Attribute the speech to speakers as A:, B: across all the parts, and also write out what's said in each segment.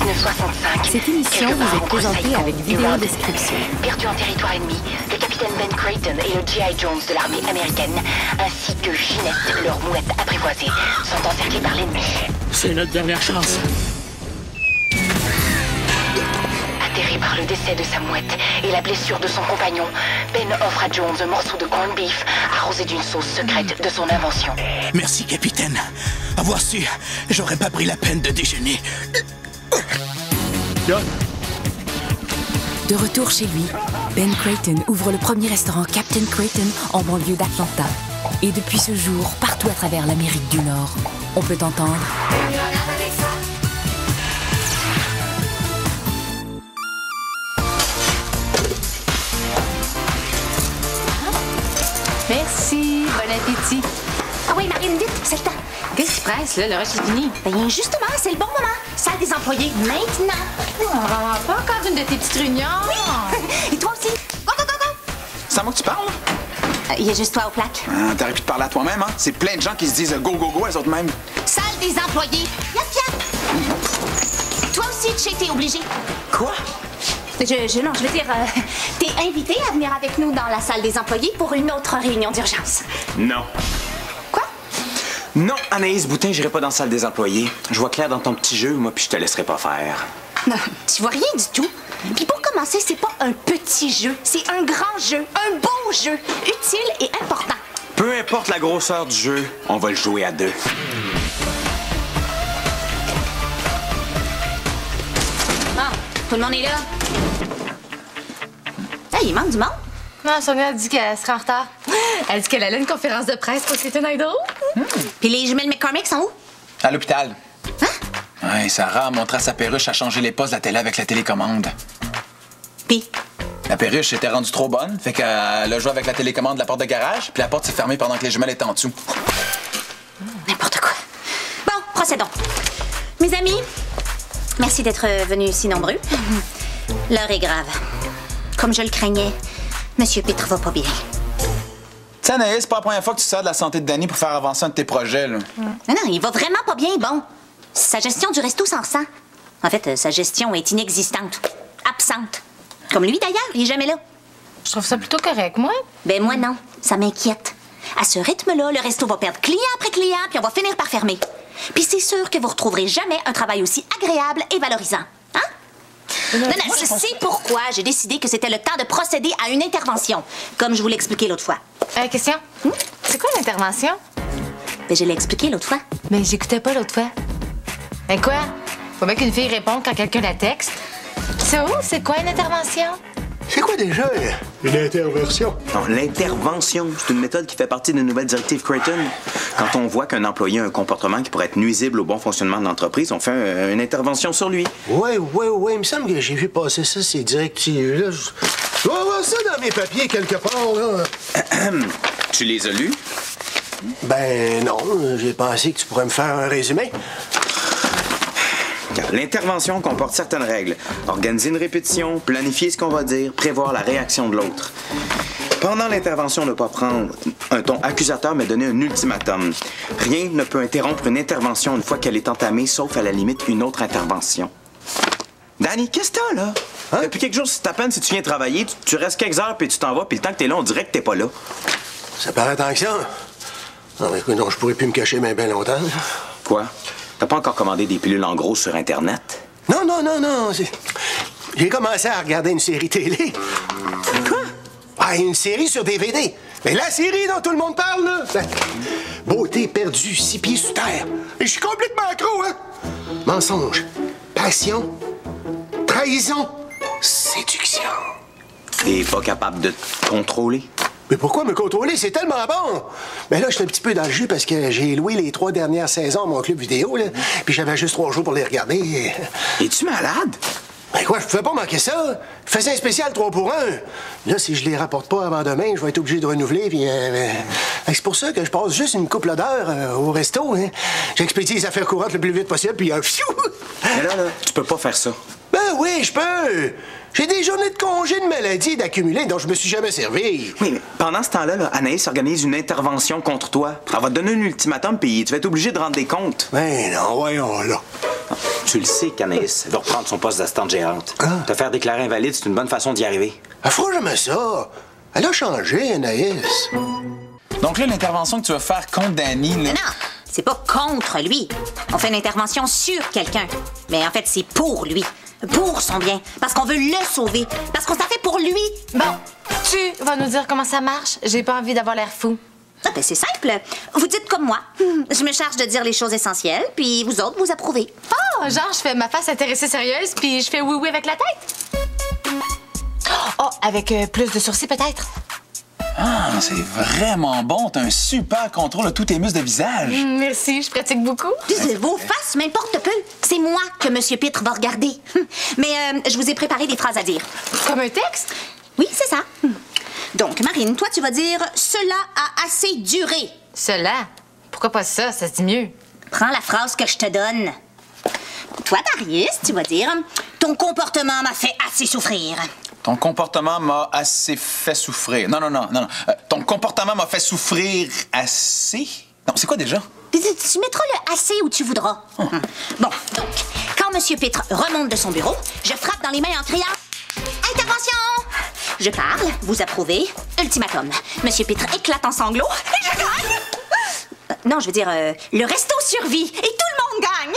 A: 1965.
B: Cette émission vous est présentée avec vidéo description.
A: Perdu en territoire ennemi, le capitaine Ben Creighton et le G.I. Jones de l'armée américaine, ainsi que Ginette, leur mouette apprivoisée, sont encerclés par l'ennemi.
C: C'est notre dernière chance.
A: Atterré par le décès de sa mouette et la blessure de son compagnon, Ben offre à Jones un morceau de corned beef arrosé d'une sauce secrète de son invention.
C: Merci, capitaine. Avoir su, j'aurais pas pris la peine de déjeuner.
B: De retour chez lui, Ben Creighton ouvre le premier restaurant Captain Creighton en banlieue d'Atlanta. Et depuis ce jour, partout à travers l'Amérique du Nord, on peut entendre...
D: Merci, bon appétit.
E: Ah oui, Marine, vite, c'est le temps.
D: Qu'est-ce qui se presse, là? Le rush est fini.
E: Ben justement, c'est le bon moment. Salle des employés, maintenant.
D: Oh, pas encore une de tes petites réunions.
E: Et toi aussi. Go, go, go, go.
F: C'est à moi que tu parles?
E: Il y a juste toi aux plaques.
F: T'aurais pu te parler à toi-même, hein? C'est plein de gens qui se disent go, go, go, eux autres mêmes.
E: Salle des employés. Yap, yap. Toi aussi, Tché, t'es obligé.
F: Quoi?
E: Non, je veux dire, t'es invité à venir avec nous dans la salle des employés pour une autre réunion d'urgence.
F: Non.
E: Quoi?
F: Non, Anaïs Boutin, j'irai pas dans la salle des employés. Je vois clair dans ton petit jeu, moi, puis je te laisserai pas faire.
E: Non, tu vois rien du tout. Puis pour commencer, c'est pas un petit jeu, c'est un grand jeu, un beau jeu, utile et important.
F: Peu importe la grosseur du jeu, on va le jouer à deux.
E: Ah, tout le monde est là? Hey, il manque du monde.
D: Non, Sonia a dit qu'elle serait en retard. Elle dit qu'elle allait à une conférence de presse pour Satan Idol.
E: Puis les jumelles McCormick sont où?
F: À l'hôpital.
E: Hein?
F: Ouais, Sarah a montré à sa perruche à changer les postes de la télé avec la télécommande.
E: Puis?
F: La perruche était rendue trop bonne, fait qu'elle a joué avec la télécommande de la porte de garage, puis la porte s'est fermée pendant que les jumelles étaient en dessous.
E: N'importe quoi. Bon, procédons. Mes amis, merci d'être venus si nombreux. L'heure est grave. Comme je le craignais, Monsieur Pitre va pas bien.
F: Tu sais, Anaïs, c'est pas la première fois que tu sers de la santé de Danny pour faire avancer un de tes projets, là.
E: Non, il va vraiment pas bien, bon. Sa gestion du resto s'en ressent. En fait, sa gestion est inexistante. Absente. Comme lui, d'ailleurs, il est jamais là.
D: Je trouve ça plutôt correct, moi.
E: Ben moi, non. Ça m'inquiète. À ce rythme-là, le resto va perdre client après client, puis on va finir par fermer. Puis c'est sûr que vous retrouverez jamais un travail aussi agréable et valorisant. Hein? Non, c'est pourquoi j'ai décidé que c'était le temps de procéder à une intervention, comme je vous l'ai expliqué l'autre fois.
D: Question. C'est quoi l'intervention?
E: Ben, je l'ai expliqué l'autre fois.
D: Mais j'écoutais pas l'autre fois. Mais quoi? Faut bien qu'une fille réponde quand quelqu'un la texte. C'est quoi une intervention?
G: C'est quoi déjà une interversion?
H: Non, l'intervention, c'est une méthode qui fait partie des nouvelles directives Creighton. Quand on voit qu'un employé a un comportement qui pourrait être nuisible au bon fonctionnement de l'entreprise, on fait une intervention sur lui.
G: Ouais, il me semble que j'ai vu passer ça, ces directives-là. Je dois avoir ça dans mes papiers quelque part, là.
H: Tu les as lus?
G: Ben non, j'ai pensé que tu pourrais me faire un résumé.
H: L'intervention comporte certaines règles. Organiser une répétition, planifier ce qu'on va dire, prévoir la réaction de l'autre. Pendant l'intervention, ne pas prendre un ton accusateur, mais donner un ultimatum. Rien ne peut interrompre une intervention une fois qu'elle est entamée, sauf à la limite une autre intervention. Danny, qu'est-ce que t'as, là?
G: Hein?
H: Depuis quelques jours, c'est à peine si tu viens travailler, tu restes quelques heures, puis tu t'en vas, puis le temps que t'es là, on dirait que t'es pas là.
G: Ça paraît tant que ça. Non, mais écoute, non, je pourrais plus me cacher bien longtemps.
H: Quoi? T'as pas encore commandé des pilules en gros sur Internet?
G: Non. J'ai commencé à regarder une série télé. Quoi? Ah, une série sur DVD. Mais la série dont tout le monde parle, là. Beauté perdue, 6 pieds sous terre. Et je suis complètement accro, hein? Mensonge, passion, trahison, séduction.
H: T'es pas capable de te contrôler?
G: Mais pourquoi me contrôler? C'est tellement bon! Mais là, je suis un petit peu dans le jus parce que j'ai loué les 3 dernières saisons à mon club vidéo, là. Puis j'avais juste 3 jours pour les regarder.
H: Es-tu malade?
G: Ben quoi, je pouvais pas manquer ça. Je faisais un spécial 3 pour 1. Là, si je les rapporte pas avant demain, je vais être obligé de renouveler. Puis c'est pour ça que je passe juste une couple d'heures au resto. Hein. J'expédie les affaires courantes le plus vite possible, puis fiou!
H: Mais là, tu peux pas faire ça.
G: Ben oui, je peux! J'ai des journées de congé de maladie d'accumuler dont je me suis jamais servi.
H: Oui, mais pendant ce temps-là, Anaïs organise une intervention contre toi. Elle va te donner un ultimatum, puis tu vas être obligé de rendre des comptes.
G: Ben non, voyons là.
H: Tu le sais qu'Anaïs va reprendre son poste d'assistante gérante. Te faire déclarer invalide, c'est une bonne façon d'y arriver.
G: Ah, faut jamais ça. Elle a changé, Anaïs.
F: Donc là, l'intervention que tu vas faire contre Danny, là...
E: Non, c'est pas contre lui. On fait une intervention sur quelqu'un. Mais en fait, c'est pour lui. Pour son bien. Parce qu'on veut le sauver. Parce qu'on s'en fait pour lui.
D: Bon, tu vas nous dire comment ça marche. J'ai pas envie d'avoir l'air fou.
E: Ah ben c'est simple. Vous dites comme moi. Je me charge de dire les choses essentielles, puis vous autres, vous approuvez.
D: Oh, genre, je fais ma face intéressée sérieuse, puis je fais oui-oui avec la tête. Oh, avec plus de sourcils, peut-être.
F: Ah, c'est vraiment bon. T'as un super contrôle de tous tes muscles de visage.
D: Merci, je pratique beaucoup.
E: Vos faces m'importent peu. C'est moi que M. Pitre va regarder. Mais je vous ai préparé des phrases à dire.
D: Comme un texte?
E: Oui, c'est ça. Donc, Marine, toi, tu vas dire « Cela a assez duré ».
D: Cela? Pourquoi pas ça? Ça se dit mieux.
E: Prends la phrase que je te donne. Toi, Darius, tu vas dire « Ton comportement m'a fait assez souffrir ».
F: Ton comportement m'a assez fait souffrir. Non. Ton comportement m'a fait souffrir assez... Non, c'est quoi déjà?
E: Tu mettras le « assez » où tu voudras. Bon, donc, quand M. Pitre remonte de son bureau, je frappe dans les mains en criant « Intervention !» Je parle, vous approuvez. Ultimatum. M. Pitre éclate en sanglots et je gagne! Non, je veux dire, le resto survit et tout le monde gagne!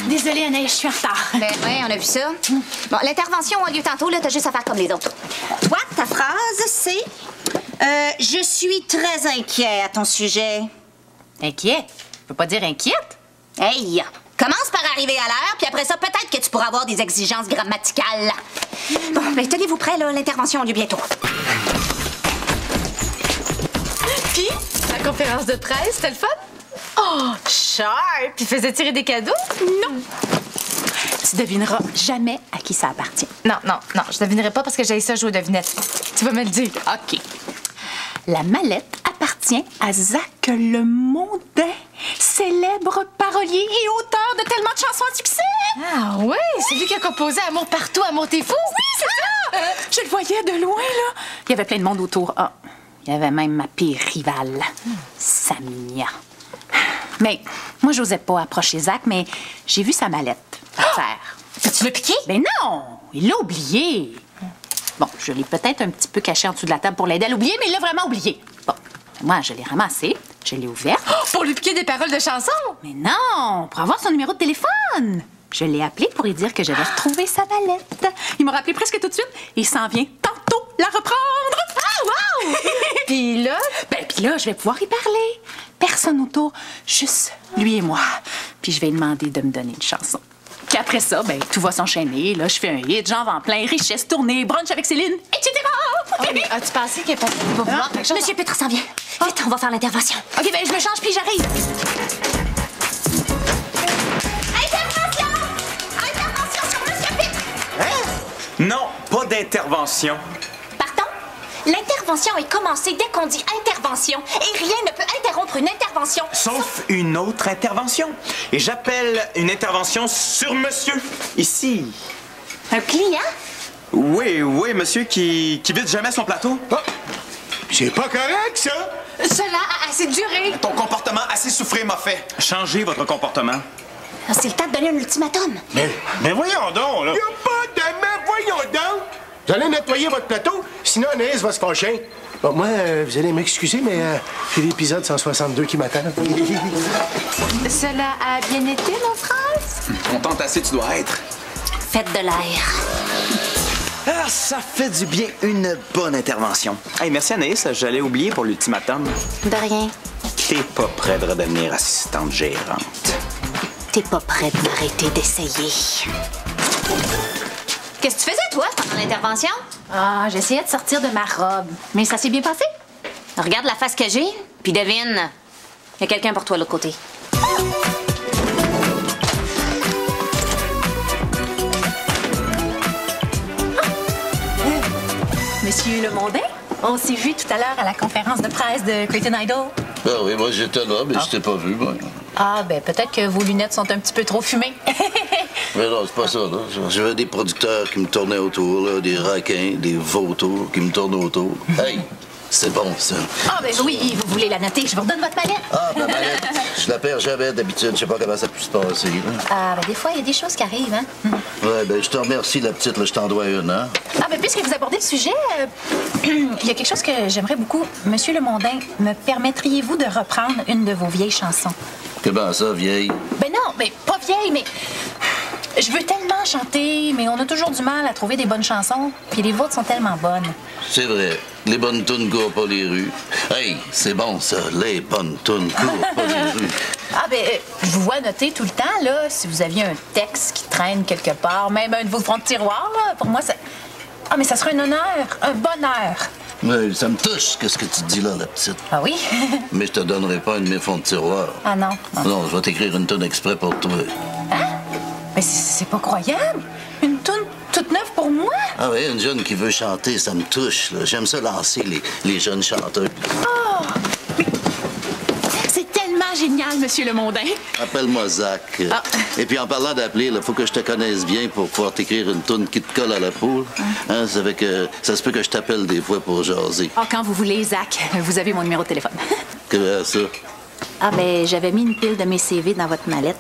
I: Désolée, Anaïs, je suis en retard.
E: Ben ouais, on a vu ça. Bon, l'intervention a lieu tantôt, là, t'as juste à faire comme les autres. Toi, ta phrase, c'est je suis très inquiet à ton sujet.
I: Inquiet? Je peux pas dire inquiète?
E: Hey! Commence par arriver à l'heure, puis après ça, peut-être que tu pourras avoir des exigences grammaticales. Bon, ben tenez-vous prêts, là, l'intervention a lieu bientôt.
D: Puis, la conférence de presse, c'était le fun? Oh, sharp! Puis faisait tirer des cadeaux?
I: Non! Tu devineras jamais à qui ça appartient.
D: Non, je devinerai pas parce que j'ai ça jouer aux devinettes. Tu vas me le dire.
I: OK. La mallette appartient à Zach Lemondain, célèbre parolier et auteur de tellement de chansons à succès.
D: Ah oui, c'est lui qui a composé Amour partout, Amour t'es fou.
I: Oui, c'est ça! Je le voyais de loin, là. Il y avait plein de monde autour. Ah, il y avait même ma pire rivale, Samia. Mais moi, j'osais pas approcher Zach, mais j'ai vu sa mallette à terre.
E: Tu l'as piqué?
I: Ben non! Il l'a oublié. Bon, je l'ai peut-être un petit peu caché en dessous de la table pour l'aider à l'oublier, mais il l'a vraiment oublié. Bon, moi, je l'ai ramassé, je l'ai ouverte.
D: Oh, pour lui piquer des paroles de chansons?
I: Mais non, pour avoir son numéro de téléphone. Je l'ai appelé pour lui dire que j'avais retrouvé sa mallette. Il m'a rappelé presque tout de suite et il s'en vient tantôt la reprendre.
D: Ah, wow! Puis là?
I: Puis là, je vais pouvoir y parler. Personne autour, juste lui et moi. Puis je vais lui demander de me donner une chanson. Puis après ça, tout va s'enchaîner. Là, je fais un hit, j'en vends plein, richesse, tournée, brunch avec Céline, etc.
D: Oh, mais as-tu pensé qu'il va vouloir quelque chose?
E: Monsieur Pitre s'en vient. Vite, on va faire l'intervention.
I: OK, je me change puis j'arrive.
E: Intervention! Intervention sur Monsieur Pitre!
H: Non, pas d'intervention.
E: Pardon? L'intervention est commencée dès qu'on dit intervention. Et rien ne peut interrompre une intervention.
H: Sauf une autre intervention. Et j'appelle une intervention sur monsieur. Ici.
E: Un client?
H: Oui, monsieur qui vide jamais son plateau.
G: Oh, c'est pas correct, ça!
D: Cela a assez duré.
F: Ton comportement assez souffré m'a fait.
H: Changez votre comportement.
E: C'est le temps de donner un ultimatum.
G: Mais voyons donc, là! Y'a pas de mais voyons donc! Vous allez nettoyer votre plateau, sinon Anaïs va se fâcher. Bon, moi, vous allez m'excuser, mais j'ai l'épisode 162 qui m'attend.
D: Cela a bien été, mon phrase?
F: Contente assez, tu dois être.
E: Faites de l'air.
H: Ah, ça fait du bien, une bonne intervention. Hey, merci Anaïs, j'allais oublier pour l'ultimatum.
E: De rien.
H: T'es pas prêt de redevenir assistante gérante.
E: T'es pas prêt de m'arrêter d'essayer. Qu'est-ce que tu faisais, toi, pendant l'intervention?
I: Ah, j'essayais de sortir de ma robe. Mais ça s'est bien passé.
E: Regarde la face que j'ai, puis devine. Il y a quelqu'un pour toi de l'autre côté.
I: Monsieur Lemondain, on s'est vu tout à l'heure à la conférence de presse de Creighton Idol.
J: Ben oui, moi j'étais là, mais je t'ai pas vu, moi.
I: Ah, peut-être que vos lunettes sont un petit peu trop fumées.
J: Mais non, c'est pas ça, là. J'avais des producteurs qui me tournaient autour, là, des requins, des vautours qui me tournent autour. Hey, c'est bon, ça.
I: Ah, oui, vous voulez la noter, je vous redonne votre mallette.
J: Ah, ma mallette. Je la perds jamais d'habitude. Je sais pas comment ça peut se passer. Là.
D: Ah, ben des fois, il y a des choses qui arrivent, hein?
J: Ouais, ben je te remercie, la petite. Là, je t'en dois une, hein?
I: Ah, ben puisque vous abordez le sujet, il y a quelque chose que j'aimerais beaucoup. Monsieur Le Mondain, me permettriez-vous de reprendre une de vos vieilles chansons?
J: Comment ça, vieille?
I: Ben non, mais pas vieille, mais... Je veux tellement chanter, mais on a toujours du mal à trouver des bonnes chansons. Puis les vôtres sont tellement bonnes.
J: C'est vrai. Les bonnes tunes courent pas les rues. Hey, c'est bon, ça. Les bonnes tunes courent pas les rues.
I: Ah, ben, je vous vois noter tout le temps, là, si vous aviez un texte qui traîne quelque part, même un de vos fonds de tiroir, là, pour moi, ça... Ah, mais ça serait un honneur, un bonheur.
J: Ouais, ça me touche, qu'est-ce que tu dis là, la petite.
I: Ah oui?
J: Mais je te donnerai pas un de mes fonds de tiroir.
I: Ah non.
J: Non, je vais t'écrire une tune exprès pour toi.
I: Hein? Mais c'est pas croyable. Une toune toute neuve pour moi?
J: Ah oui, une jeune qui veut chanter, ça me touche. Là. J'aime ça lancer les jeunes chanteurs.
I: Oh! C'est tellement génial, Monsieur Le Mondain.
J: Appelle-moi Zach.
I: Ah.
J: Et puis en parlant d'appeler, il faut que je te connaisse bien pour pouvoir t'écrire une toune qui te colle à la peau. Hein, ça fait que ça se peut que je t'appelle des fois pour jaser.
I: Ah, quand vous voulez, Zach, vous avez mon numéro de téléphone.
J: Que ça?
D: Ah, ben, j'avais mis une pile de mes CV dans votre mallette.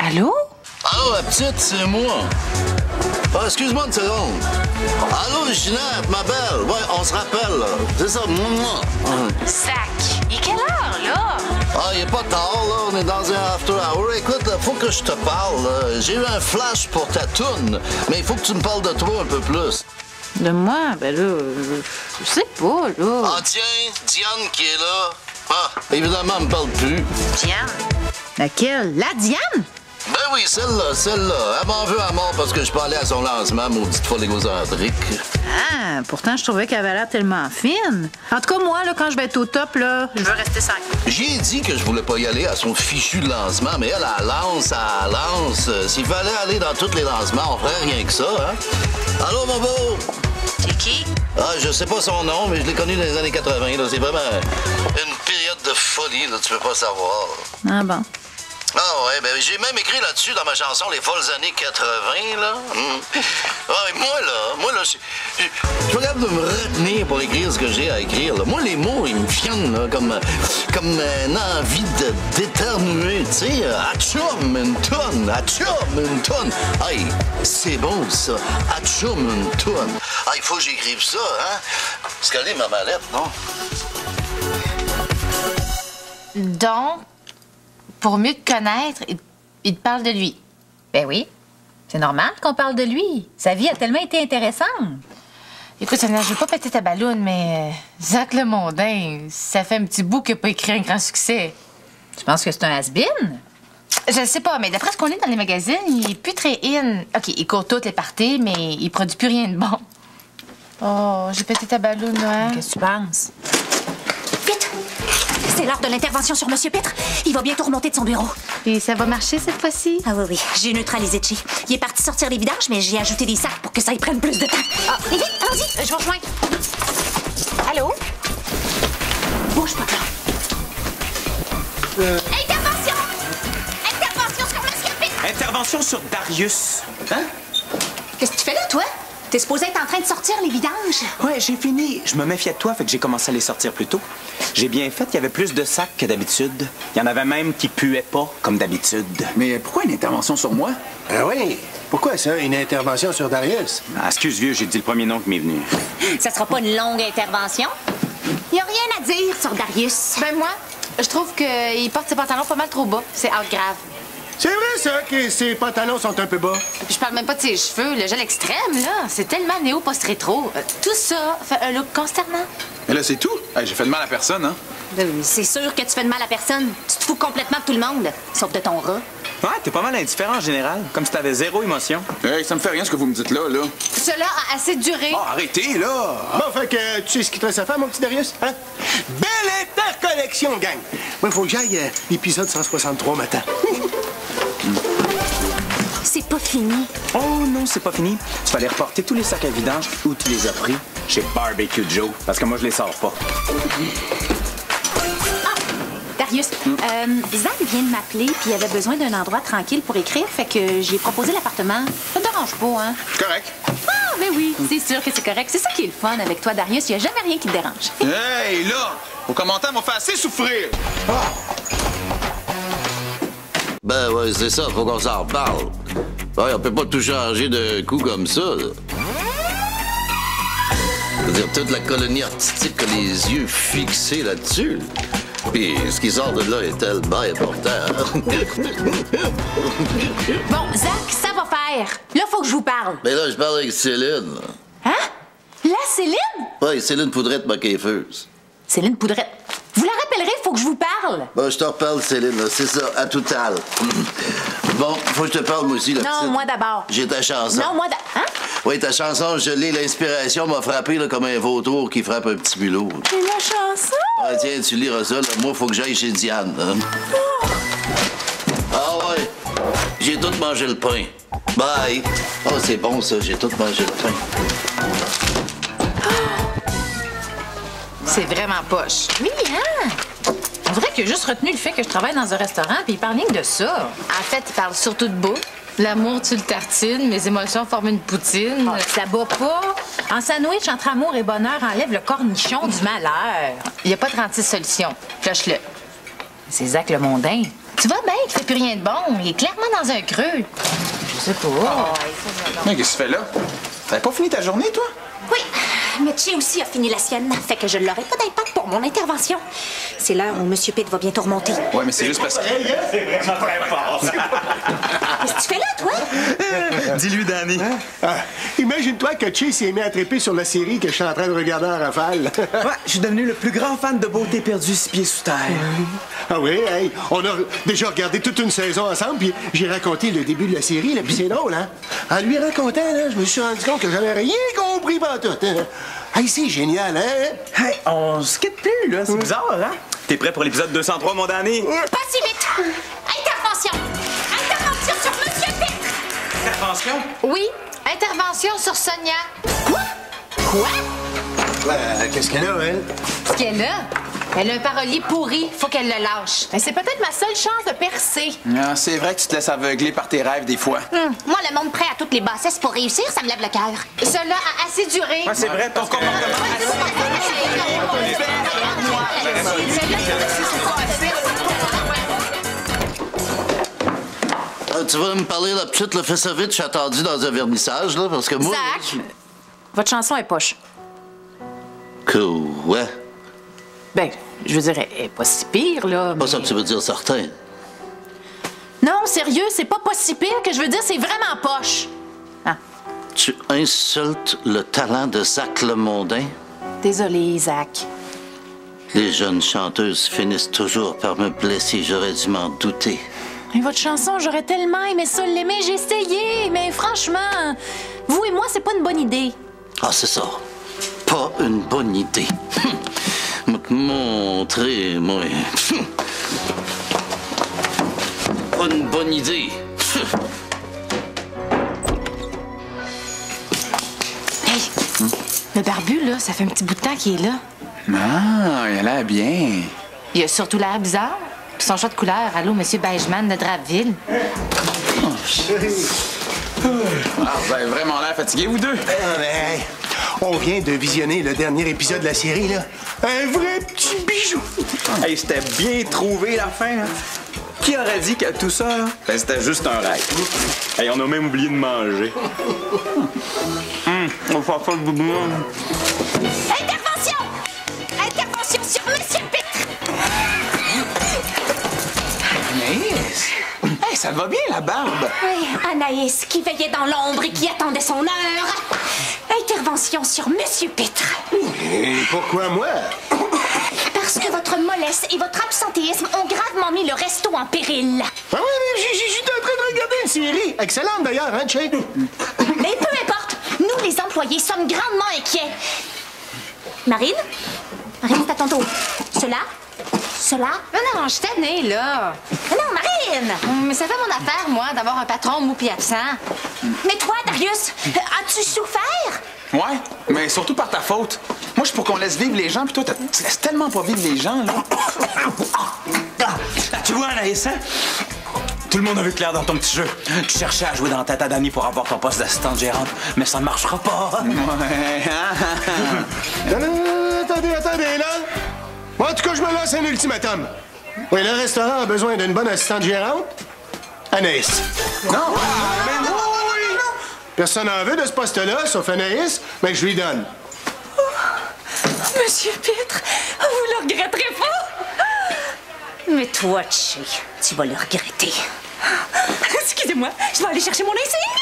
I: Allô?
J: Allô, la petite, c'est moi. Ah, excuse-moi une seconde. Allô, Ginette, ma belle. Ouais, on se rappelle, là. C'est ça, moi.
D: Zach, il est quelle heure, là?
J: Ah, il est pas tard, là. On est dans un after hour. Écoute, là, faut que je te parle, là. J'ai eu un flash pour ta toune, mais il faut que tu me parles de toi un peu plus.
D: De moi? Ben là, je sais pas, là.
J: Ah, tiens, Diane qui est là. Ah, évidemment, elle me parle plus.
D: Diane? Laquelle? La Diane?
J: Ben oui, celle-là. Elle m'en veut à mort parce que je peux aller à son lancement, maudite folle égocentrique.
D: Ah, pourtant, je trouvais qu'elle avait l'air tellement fine. En tout cas, moi, là, quand je vais être au top, là, je veux rester 5.
J: J'ai dit que je voulais pas y aller à son fichu lancement, mais elle lance. S'il fallait aller dans tous les lancements, on ferait rien que ça, hein? Allô, mon beau?
D: C'est qui?
J: Ah, je sais pas son nom, mais je l'ai connu dans les années 80, là. C'est vraiment une période de folie, là, tu peux pas savoir.
D: Ah bon.
J: Ah ouais, ben j'ai même écrit là-dessus dans ma chanson Les folles années 80, là. Ah, moi, là, je suis pas capable de me retenir pour écrire ce que j'ai à écrire, là. Moi, les mots, ils me viennent, là, comme une envie d'éternuer, tu sais. Atchoum, une tonne, atchoum, une tonne. Hey, c'est bon, ça. Atchoum, une tonne. Ah, il faut que j'écrive ça, hein. Parce qu'elle est ma mallette, non?
D: Donc, pour mieux te connaître, il te parle de lui.
I: Ben oui. C'est normal qu'on parle de lui. Sa vie a tellement été intéressante.
D: Écoute, Sonia, je veux pas péter ta balloune, mais Zach Le Mondain, ça fait un petit bout qu'il n'a pas écrit un grand succès.
I: Tu penses que c'est un has-been?
D: Je sais pas, mais d'après ce qu'on lit dans les magazines, il est plus très in. OK, il court toutes les parties, mais il produit plus rien de bon. Oh, j'ai pété ta balloune, hein?
I: Qu'est-ce que tu penses?
E: Vite! C'est l'heure de l'intervention sur Monsieur Pitre. Il va bientôt remonter de son bureau.
D: Et ça va marcher cette fois-ci?
E: Ah oui, j'ai neutralisé Chi. Il est parti sortir les vidanges, mais j'ai ajouté des sacs pour que ça y prenne plus de temps. Ah, vite, allons-y.
D: Je vous rejoins. Allô?
E: Bouge pas, là. Intervention! Intervention sur Monsieur Pitre!
K: Intervention sur Darius. Hein?
E: Qu'est-ce que tu fais là, toi? T'es supposé être en train de sortir les vidanges.
K: Ouais, j'ai fini. Je me méfiais de toi, fait que j'ai commencé à les sortir plus tôt. J'ai bien fait, il y avait plus de sacs que d'habitude. Il y en avait même qui puaient pas, comme d'habitude.
L: Mais pourquoi une intervention sur moi?
G: Ah oui? Pourquoi ça, une intervention sur Darius?
K: Ah, excuse, vieux, j'ai dit le premier nom qui m'est venu.
E: Ça sera pas une longue intervention. Y a rien à dire sur Darius.
D: Ben moi, je trouve qu'il porte ses pantalons pas mal trop bas. C'est out grave.
G: C'est vrai, ça, que ses pantalons sont un peu bas.
D: Et puis je parle même pas de ses cheveux. Le gel extrême, là, c'est tellement néo post-rétro. Tout ça fait un look consternant.
L: Mais là, c'est tout. Hey, j'ai fait de mal à personne, hein?
E: C'est sûr que tu fais de mal à personne. Tu te fous complètement de tout le monde, sauf de ton rat.
K: Ouais, t'es pas mal indifférent en général, comme si t'avais zéro émotion.
L: Hey, ça me fait rien ce que vous me dites là.
D: Cela a assez duré.
L: Oh, arrêtez, là!
G: Bon, fait que tu sais ce qu'il te reste à faire, mon petit Darius? Hein? Belle interconnexion, gang! Moi, il faut que j'aille l'épisode 163 matin.
E: C'est pas fini.
K: Oh non, c'est pas fini. Tu vas aller reporter tous les sacs à vidange où tu les as pris chez Barbecue Joe, parce que moi, je les sors pas.
I: Darius, Zach vient de m'appeler puis il avait besoin d'un endroit tranquille pour écrire, fait que j'ai proposé l'appartement. Ça te dérange pas, hein?
L: Correct.
I: Ah, ben oui, c'est sûr que c'est correct. C'est ça qui est le fun avec toi, Darius. Il n'y a jamais rien qui te dérange.
L: Hey, là! Vos commentaires m'ont fait assez souffrir.
J: Ben ouais, c'est ça, faut qu'on s'en reparle. Ouais, on peut pas tout changer d'un coup comme ça, là. C'est-à-dire, toute la colonie artistique a les yeux fixés là-dessus. Puis ce qui sort de là est tellement important.
I: Bon, Zach, ça va faire. Là, faut que je vous parle.
J: Mais là, je parle avec Céline.
I: Hein? La Céline?
J: Ouais, Céline Poudrette, ma coiffeuse.
I: Céline Poudrette. Vous la rappellerez, faut que je vous parle.
J: Bon, je te reparle, Céline, là. C'est ça, à tout à l'heure. Bon, faut que je te parle, moi aussi, là.
I: Non, moi d'abord.
J: J'ai ta chanson.
I: Non, moi d'abord. Hein?
J: Oui, ta chanson, je l'ai. L'inspiration m'a frappé là, comme un vautour qui frappe un petit bulot.
I: J'ai la chanson.
J: Ah, tiens, tu liras ça. Là. Moi, faut que j'aille chez Diane. Hein. Oh. Ah ouais, j'ai tout mangé le pain. Bye. Oh, c'est bon, ça. J'ai tout mangé le pain.
D: C'est vraiment poche. Oui, hein? On dirait qu'il a juste retenu le fait que je travaille dans un restaurant puis il parle rien que de ça. En fait, il parle surtout de beau. L'amour tue le tartine, mes émotions forment une poutine.
I: Oh, ça bat pas. En sandwich, entre amour et bonheur, enlève le cornichon du malheur.
D: Il n'y a pas 36 solutions. Flush-le.
I: C'est Zach le mondain.
D: Tu vois bien qu'il fait plus rien de bon. Il est clairement dans un creux.
I: Je sais pas.
L: Mais qu'est-ce que tu fais là? T'avais pas fini ta journée, toi?
E: Oui, mais Chi aussi a fini la sienne, fait que je n'aurai pas d'impact pour mon intervention. C'est l'heure où M. Pitt va bientôt remonter.
L: Ouais, mais c'est juste parce que...
H: C'est vraiment très fort.
E: Qu'est-ce que tu fais là, toi?
H: Dis-lui, Danny.
G: Ah, imagine-toi que Chi s'est mis à triper sur la série que je suis en train de regarder en rafale.
K: Ouais, je suis devenu le plus grand fan de beauté perdue 6 pieds sous terre.
G: Ah oui, hey, on a déjà regardé toute une saison ensemble, puis j'ai raconté le début de la série, là, puis c'est drôle, hein? En lui racontant, là, je me suis rendu compte que j'avais rien compris pantoute, hein? Hey, c'est génial, hein?
K: Hey, on se quitte plus, là. C'est bizarre, hein? T'es prêt pour l'épisode 203, mon Danny?
E: Pas si vite! Intervention! Intervention sur M. Pitt!
K: Intervention?
D: Oui, intervention sur Sonia.
E: Quoi?
G: Qu'est-ce qu'elle a, elle?
D: Ce qu'elle a? Elle a un parolier pourri. Faut qu'elle le lâche.
I: Ben, c'est peut-être ma seule chance de percer.
L: Ah, c'est vrai que tu te laisses aveugler par tes rêves des fois.
E: Moi, le monde prêt à toutes les bassesses pour réussir, ça me lève le cœur.
D: Cela a assez duré.
K: Ouais, c'est vrai, ton comportement...
J: Tu vas me parler, la petite, le fais ça vite. Je suis attendu dans un vernissage, là, parce que moi...
I: Zach, votre chanson est poche.
J: Quoi?
I: Ben, je veux dire, elle est pas si pire, là.
J: Pas ça que tu veux dire certain.
I: Non, sérieux, c'est pas si pire que je veux dire, c'est vraiment poche. Ah,
J: Tu insultes le talent de Zach le mondain?
I: désolé, Zach.
J: Les jeunes chanteuses finissent toujours par me blesser. J'aurais dû m'en douter.
I: Mais votre chanson, j'aurais tellement aimé ça l'aimer. J'ai essayé, mais franchement, vous et moi, c'est pas une bonne idée.
J: Ah, c'est ça. Pas une bonne idée. Je vais te montrer, moi. Pas une bonne idée.
D: Hey, le barbu, là, ça fait un petit bout de temps qu'il est là.
L: Ah, il a l'air bien.
D: Il a surtout l'air bizarre. Puis son choix de couleur, allô, Monsieur Beigeman de Drapville.
L: Ah, vous avez vraiment l'air fatigué, vous deux.
G: Ah, ben, on vient de visionner le dernier épisode de la série, là. Un vrai petit bijou.
K: Hey, c'était bien trouvé, la fin, hein? Qui aurait dit que tout ça, là, ben, c'était juste un rêve? Hey, on a même oublié de manger. On va faire ça le boubou.
E: Intervention! Intervention sur M. Pitt!
L: Anaïs! Hey, ça va bien, la barbe?
E: Oui, Anaïs, qui veillait dans l'ombre et qui attendait son heure. Intervention sur M. Pitt.
G: Et pourquoi moi?
E: Parce que votre mollesse et votre absentéisme ont gravement mis le resto en péril.
G: Ah oui, mais je suis en train de regarder une série. Excellente, d'ailleurs, hein, Che?
E: Mais peu importe, nous, les employés, sommes grandement inquiets. Marine? Marine, c'est à ton tour. Cela? Cela?
D: Non, je suis tannée, là.
E: Non, Marine!
D: Mais ça fait mon affaire, moi, d'avoir un patron mou pis absent.
E: Mais toi, Darius, as-tu souffert?
L: Ouais, mais surtout par ta faute.
K: Moi, je suis pour qu'on laisse vivre les gens, puis toi, tu laisses tellement pas vivre les gens, là. Tu vois, Anaïs, hein? Tout le monde a vu clair dans ton petit jeu. Tu cherchais à jouer dans la tête à Danny pour avoir ton poste d'assistante gérante, mais ça ne marchera pas.
H: Ouais.
G: Attendez, là. Moi, en tout cas, je me lance un ultimatum. Oui, le restaurant a besoin d'une bonne assistante gérante. Anaïs.
K: Non!
G: Personne n'en veut de ce poste-là, sauf Anaïs, mais je lui donne.
I: Monsieur Pitre, vous le regretterez pas?
E: Mais toi, Che, tu vas le regretter.
I: Excusez-moi, je vais aller chercher mon insigne.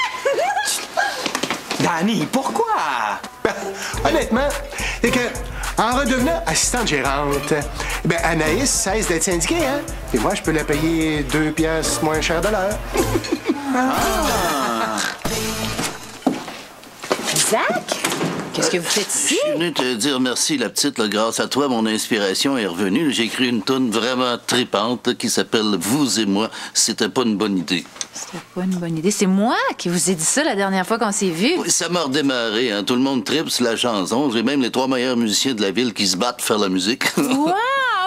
K: Danny, pourquoi?
G: Ben, honnêtement, c'est que, en redevenant assistante gérante, ben Anaïs cesse d'être syndiquée, hein? Et moi, je peux la payer 2 piastres moins cher de l'heure.
D: Zach? Qu'est-ce que vous faites ici?
J: Je suis venu te dire merci, la petite. Là, grâce à toi, mon inspiration est revenue. J'ai écrit une toune vraiment tripante qui s'appelle « Vous et moi ». C'était pas une bonne idée.
D: C'était pas une bonne idée. C'est moi qui vous ai dit ça la dernière fois qu'on s'est vus.
J: Oui, ça m'a redémarré. Hein. Tout le monde tripe sur la chanson. J'ai même les 3 meilleurs musiciens de la ville qui se battent pour faire la musique.
I: Wow!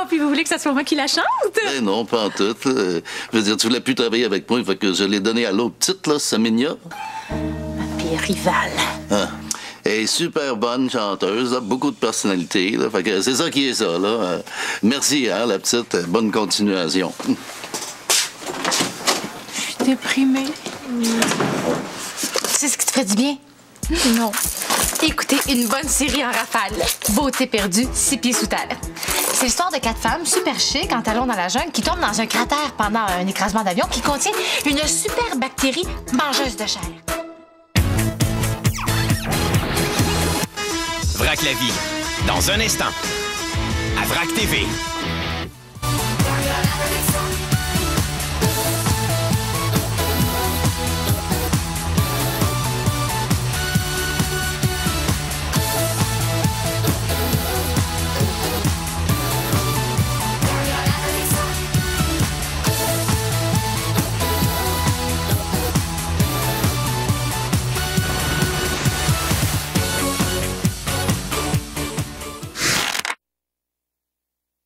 I: Puis vous voulez que ça soit moi qui la chante?
J: Ben non, pas en tout. Je veux dire, tu voulais plus travailler avec moi, fait que je l'ai donné à l'autre petite, là, Saminia.
D: Ma pire rivale.
J: Ah. Elle est super bonne chanteuse, là, beaucoup de personnalité. Là, fait que c'est ça qui est ça, là. Merci, hein, la petite. Bonne continuation.
D: Je suis déprimée. Tu sais ce qui te ferait du bien? Non. Écoutez une bonne série en rafale. Beauté perdue, 6 pieds sous terre. C'est l'histoire de 4 femmes super chic en talons dans la jungle qui tombent dans un cratère pendant un écrasement d'avion qui contient une super bactérie mangeuse de chair.
M: Vrac la vie, dans un instant. À Vrac TV.